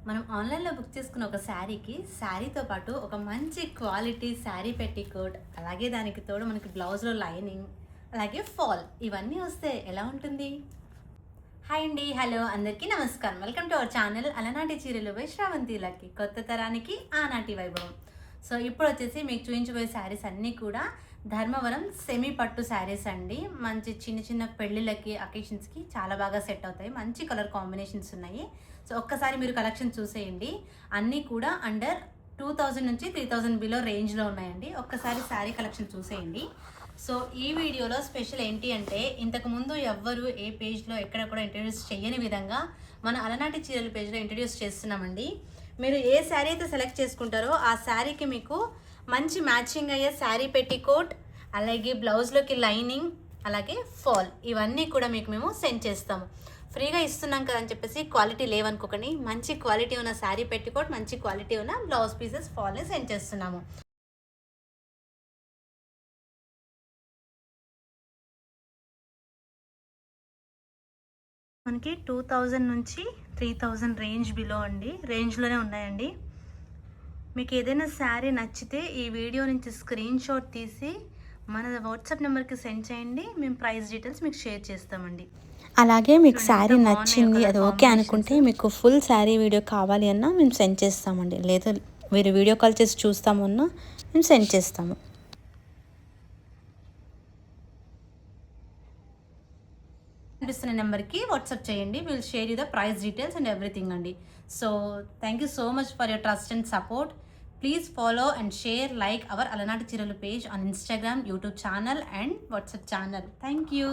మనం ఆన్లైన్లో బుక్ చేసుకున్న ఒక శారీకి శారీతో పాటు ఒక మంచి క్వాలిటీ శారీ పెట్టికోట్, అలాగే దానికి తోడు మనకి బ్లౌజ్లో లైనింగ్, అలాగే ఫాల్ ఇవన్నీ వస్తే ఎలా ఉంటుంది? హాయ్ అండి, హలో అందరికీ నమస్కారం. వెల్కమ్ టు అవర్ ఛానల్ అలనాటి చీరలు బై శ్రావంతిలకి. కొత్త తరానికి ఆనాటి వైభవం. సో ఇప్పుడు వచ్చేసి మీకు చూపించబోయే శారీస్ అన్నీ కూడా ధర్మవరం సెమీ పట్టు శారీస్ అండి. మంచి చిన్న చిన్న పెళ్ళిళ్ళకి, అకేషన్స్కి చాలా బాగా సెట్ అవుతాయి. మంచి కలర్ కాంబినేషన్స్ ఉన్నాయి. సో ఒక్కసారి మీరు కలెక్షన్ చూసేయండి. అన్నీ కూడా అండర్ 2000 నుంచి 3000 బిలో రేంజ్లో ఉన్నాయండి. ఒక్కసారి శారీ కలెక్షన్ చూసేయండి. సో ఈ వీడియోలో స్పెషల్ ఏంటి అంటే, ఇంతకుముందు ఎవ్వరు ఏ పేజ్లో ఎక్కడ కూడా ఇంట్రడ్యూస్ చేయని విధంగా మన అలనాటి చీరల పేజ్లో ఇంట్రడ్యూస్ చేస్తున్నామండి. మీరు ఏ శారీ అయితే సెలెక్ట్ చేసుకుంటారో ఆ శారీకి మీకు మంచి మ్యాచింగ్ అయ్యే శారీ పెట్టికోట్, అలాగే బ్లౌజ్లోకి లైనింగ్, అలాగే ఫాల్ ఇవన్నీ కూడా మీకు మేము సెండ్ చేస్తాము. ఫ్రీగా ఇస్తున్నాం కదా అని చెప్పేసి క్వాలిటీ లేవనుకోకండి. మంచి క్వాలిటీ ఉన్న శారీ పెట్టికోట్, మంచి క్వాలిటీ ఉన్న బ్లౌజ్ పీసెస్ ఫాల్ని సెండ్ చేస్తున్నాము. మనకి 2000 నుంచి 3000 రేంజ్ బిలో అండి, రేంజ్లోనే ఉన్నాయండి. మీకు ఏదైనా శారీ నచ్చితే ఈ వీడియో నుంచి స్క్రీన్ షాట్ తీసి మన వాట్సాప్ నెంబర్కి సెండ్ చేయండి. మేము ప్రైస్ డీటెయిల్స్ మీకు షేర్ చేస్తామండి. అలాగే మీకు శారీ నచ్చింది, అది ఓకే అనుకుంటే మీకు ఫుల్ శారీ వీడియో కావాలి అన్నా మేము సెండ్ చేస్తామండి. లేదా మీరు వీడియో కాల్ చేసి చూస్తామన్నా మేము సెండ్ చేస్తాము. కనిపిస్తున్న నెంబర్కి వాట్సాప్ చేయండి. Will share you the price details and everything అండి. So thank you so much for your trust and support. Please follow and share like our అలనాటి చీరలు page on Instagram, YouTube channel and WhatsApp channel. Thank you.